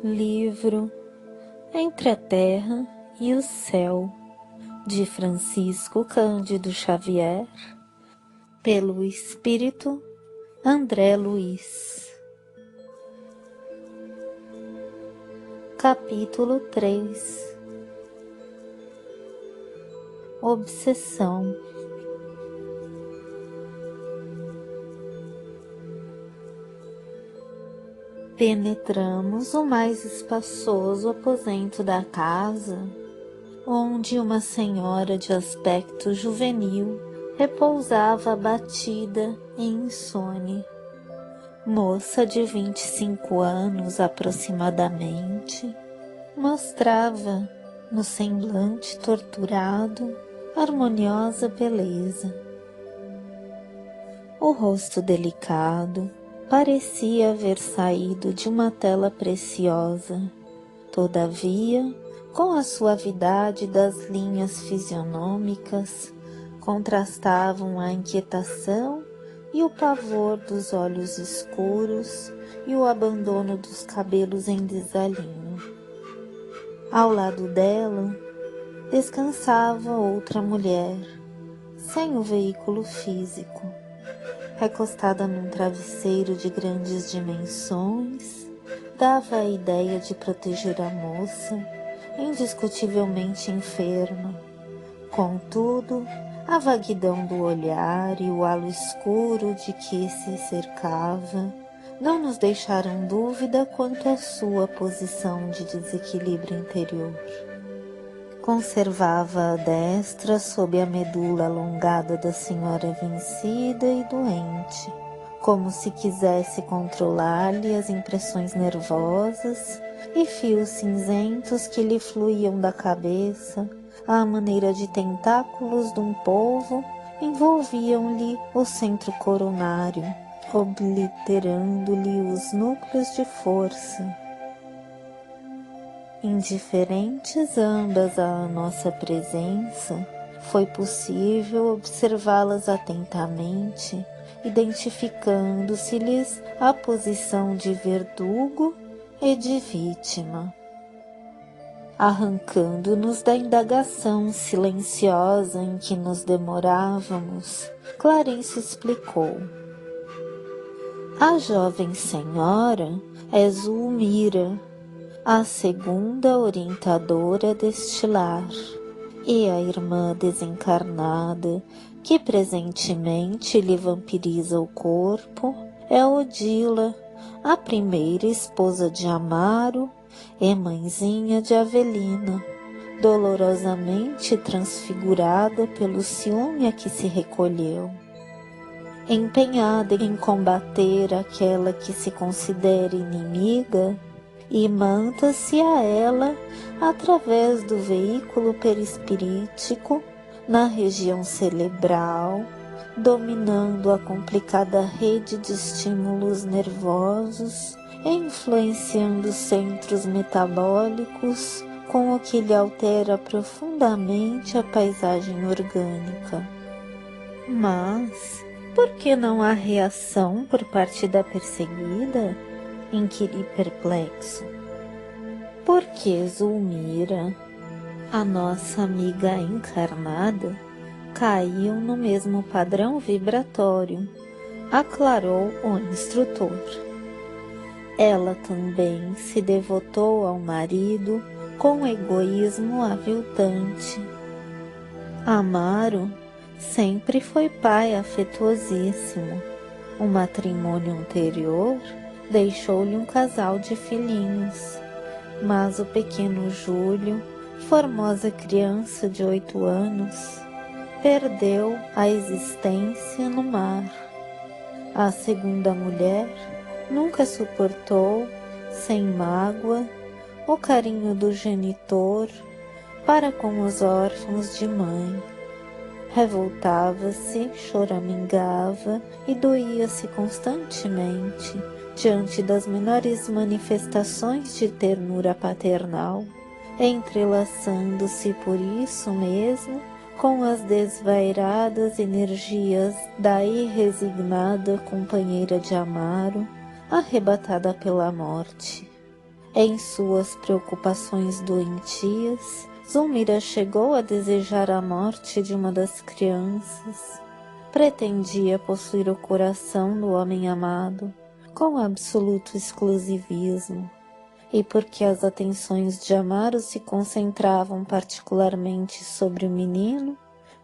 Livro Entre a Terra e o Céu, de Francisco Cândido Xavier, pelo Espírito André Luiz. Capítulo 3. Obsessão. Penetramos o mais espaçoso aposento da casa, onde uma senhora de aspecto juvenil repousava abatida e insone. Moça de 25 anos aproximadamente, mostrava, no semblante torturado, harmoniosa beleza. O rosto delicado parecia haver saído de uma tela preciosa. Todavia, com a suavidade das linhas fisionômicas, contrastavam a inquietação e o pavor dos olhos escuros e o abandono dos cabelos em desalinho. Ao lado dela, descansava outra mulher, sem o veículo físico, recostada num travesseiro de grandes dimensões, dava a ideia de proteger a moça, indiscutivelmente enferma. Contudo, a vaguidão do olhar e o halo escuro de que se cercava não nos deixaram dúvida quanto à sua posição de desequilíbrio interior. Conservava a destra sob a medula alongada da senhora vencida e doente, como se quisesse controlar-lhe as impressões nervosas e fios cinzentos que lhe fluíam da cabeça, à maneira de tentáculos de um polvo, envolviam-lhe o centro coronário, obliterando-lhe os núcleos de força. Indiferentes ambas à nossa presença, foi possível observá-las atentamente, identificando-se-lhes a posição de verdugo e de vítima. Arrancando-nos da indagação silenciosa em que nos demorávamos, Clarice explicou. A jovem senhora é Zulmira, a segunda orientadora deste lar, e a irmã desencarnada, que presentemente lhe vampiriza o corpo, é Odila, a primeira esposa de Amaro e mãezinha de Avelina, dolorosamente transfigurada pelo ciúme a que se recolheu. Empenhada em combater aquela que se considera inimiga, imanta-se a ela através do veículo perispirítico na região cerebral, dominando a complicada rede de estímulos nervosos e influenciando os centros metabólicos, com o que lhe altera profundamente a paisagem orgânica. Mas por que não há reação por parte da perseguida? Inquiri perplexo. Porque Zulmira, a nossa amiga encarnada, caiu no mesmo padrão vibratório, aclarou o instrutor. Ela também se devotou ao marido com egoísmo aviltante. Amaro sempre foi pai afetuosíssimo. O matrimônio anterior deixou-lhe um casal de filhinhos, mas o pequeno Júlio, formosa criança de 8 anos, perdeu a existência no mar. A segunda mulher nunca suportou, sem mágoa, o carinho do genitor para com os órfãos de mãe. Revoltava-se, choramingava e doía-se constantemente diante das menores manifestações de ternura paternal, entrelaçando-se por isso mesmo com as desvairadas energias da irresignada companheira de Amaro, arrebatada pela morte. Em suas preocupações doentias, Zulmira chegou a desejar a morte de uma das crianças. Pretendia possuir o coração do homem amado, com absoluto exclusivismo, e porque as atenções de Amaro se concentravam particularmente sobre o menino,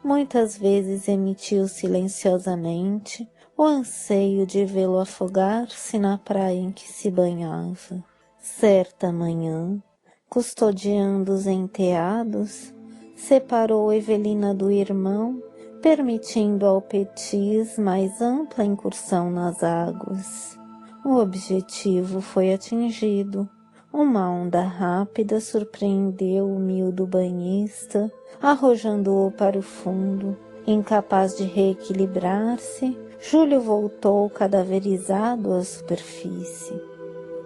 muitas vezes emitiu silenciosamente o anseio de vê-lo afogar-se na praia em que se banhava. Certa manhã, custodiando os enteados, separou Evelina do irmão, permitindo ao Petis mais ampla incursão nas águas. O objetivo foi atingido. Uma onda rápida surpreendeu o miúdo banhista, arrojando-o para o fundo. Incapaz de reequilibrar-se, Júlio voltou cadaverizado à superfície.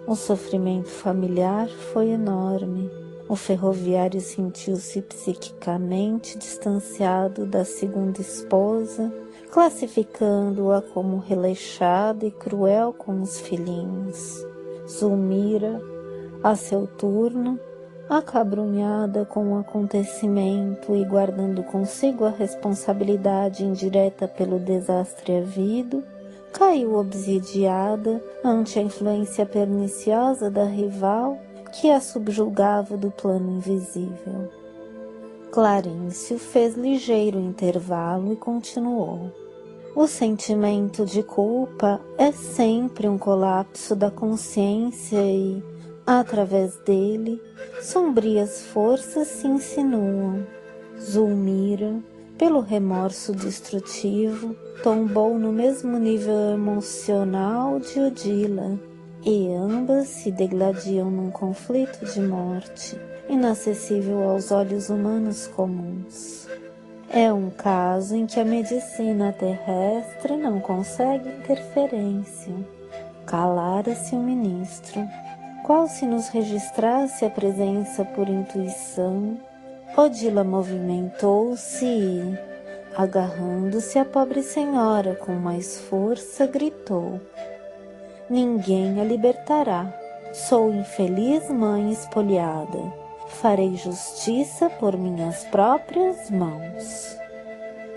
O sofrimento familiar foi enorme. O ferroviário sentiu-se psiquicamente distanciado da segunda esposa, classificando-a como relaxada e cruel com os filhinhos. Zulmira, a seu turno, acabrunhada com o acontecimento e guardando consigo a responsabilidade indireta pelo desastre havido, caiu obsidiada ante a influência perniciosa da rival que a subjugava do plano invisível. Clarencio fez ligeiro intervalo e continuou. O sentimento de culpa é sempre um colapso da consciência e, através dele, sombrias forças se insinuam. Zulmira, pelo remorso destrutivo, tombou no mesmo nível emocional de Odila, e ambas se degladiam num conflito de morte, inacessível aos olhos humanos comuns. É um caso em que a medicina terrestre não consegue interferência. Calara-se o ministro, qual se nos registrasse a presença por intuição. Odila movimentou-se e, agarrando-se à pobre senhora com mais força, gritou: ninguém a libertará. Sou infeliz mãe espoliada. Farei justiça por minhas próprias mãos.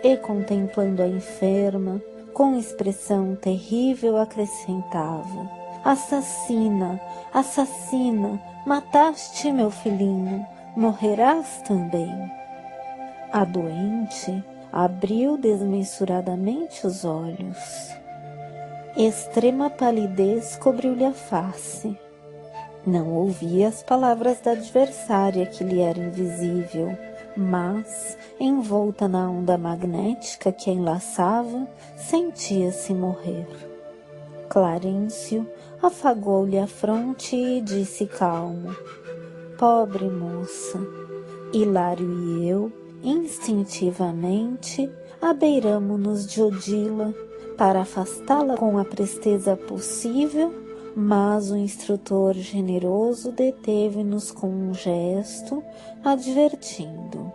E, contemplando a enferma, com expressão terrível acrescentava: assassina, assassina, mataste meu filhinho, morrerás também. A doente abriu desmensuradamente os olhos. Extrema palidez cobriu-lhe a face. Não ouvia as palavras da adversária que lhe era invisível, mas, envolta na onda magnética que a enlaçava, sentia-se morrer. Clarencio afagou-lhe a fronte e disse calmo: pobre moça. Hilário e eu, instintivamente, abeiramo-nos de Odila para afastá-la com a presteza possível, mas o instrutor generoso deteve-nos com um gesto, advertindo: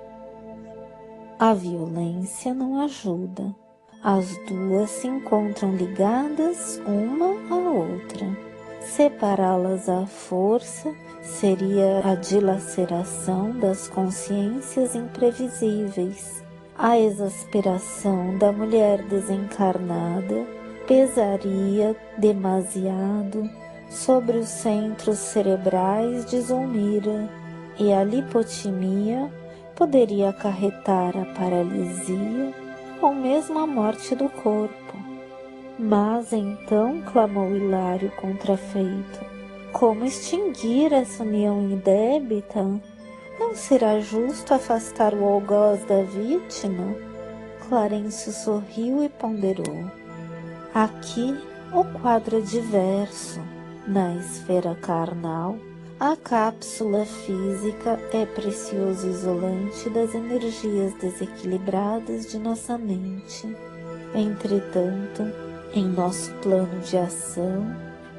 a violência não ajuda. As duas se encontram ligadas uma à outra. Separá-las à força seria a dilaceração das consciências imprevisíveis. A exasperação da mulher desencarnada pesaria demasiado sobre os centros cerebrais de Zulmira, e a lipotimia poderia acarretar a paralisia ou mesmo a morte do corpo. Mas então, clamou Hilário contrafeito, como extinguir essa união indébita? Não será justo afastar o algoz da vítima? Clarencio sorriu e ponderou. Aqui o quadro é diverso. Na esfera carnal, a cápsula física é precioso isolante das energias desequilibradas de nossa mente. Entretanto, em nosso plano de ação,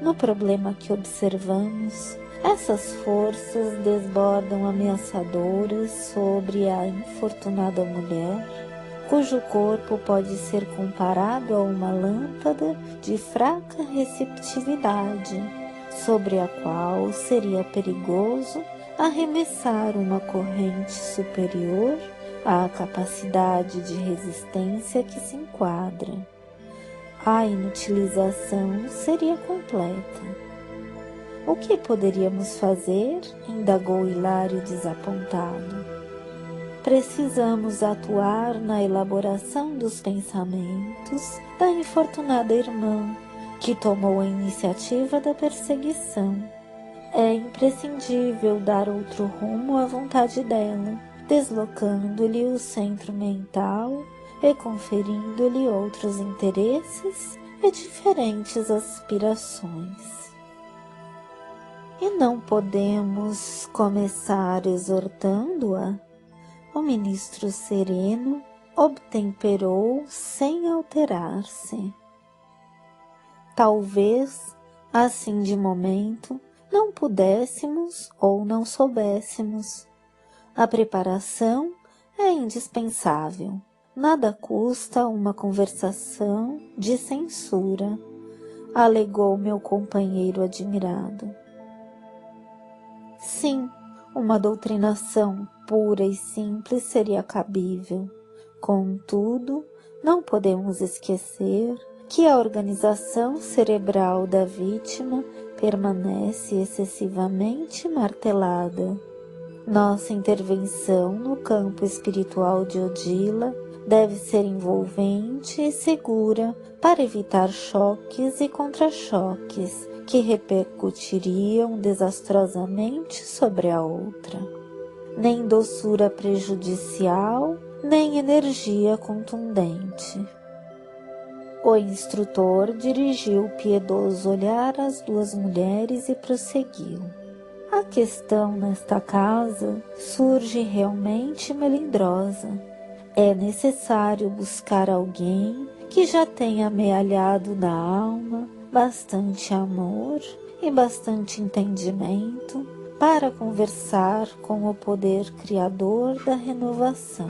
no problema que observamos, Essas forças desbordam ameaçadoras sobre a infortunada mulher, cujo corpo pode ser comparado a uma lâmpada de fraca receptividade, sobre a qual seria perigoso arremessar uma corrente superior à capacidade de resistência que se enquadra. A inutilização seria completa. O que poderíamos fazer? Indagou Hilário desapontado. Precisamos atuar na elaboração dos pensamentos da infortunada irmã, que tomou a iniciativa da perseguição. É imprescindível dar outro rumo à vontade dela, deslocando-lhe o centro mental e conferindo-lhe outros interesses e diferentes aspirações. E não podemos começar exortando-a? O ministro sereno obtemperou sem alterar-se. Talvez, assim de momento, não pudéssemos ou não soubéssemos. A preparação é indispensável. Nada custa uma conversação de censura, alegou meu companheiro admirado. Sim, uma doutrinação pura e simples seria cabível. Contudo, não podemos esquecer que a organização cerebral da vítima permanece excessivamente martelada. Nossa intervenção no campo espiritual de Odila deve ser envolvente e segura para evitar choques e contra-choques que repercutiriam desastrosamente sobre a outra. Nem doçura prejudicial, nem energia contundente. O instrutor dirigiu o piedoso olhar às duas mulheres e prosseguiu. A questão nesta casa surge realmente melindrosa. É necessário buscar alguém que já tenha amealhado na alma bastante amor e bastante entendimento para conversar com o poder criador da renovação.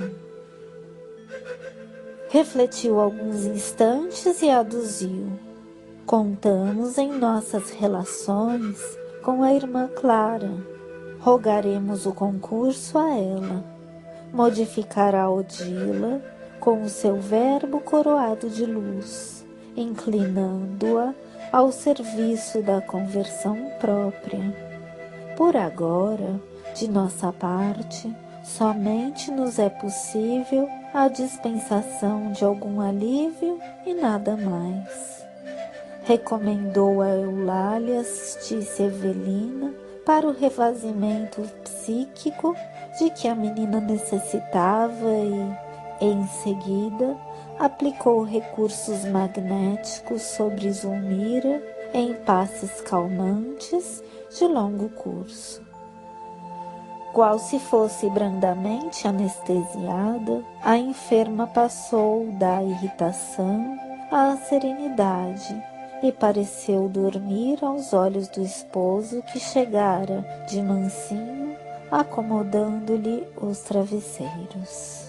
Refletiu alguns instantes e aduziu. Contamos em nossas relações com a irmã Clara. Rogaremos o concurso a ela. Modificará Odila com o seu verbo coroado de luz, inclinando-a ao serviço da conversão própria. Por agora, de nossa parte, somente nos é possível a dispensação de algum alívio e nada mais. Recomendou a Eulália assistisse Evelina para o refazimento psíquico de que a menina necessitava e, em seguida, aplicou recursos magnéticos sobre Zulmira em passes calmantes de longo curso. Qual se fosse brandamente anestesiada, a enferma passou da irritação à serenidade e pareceu dormir aos olhos do esposo que chegara de mansinho, acomodando-lhe os travesseiros.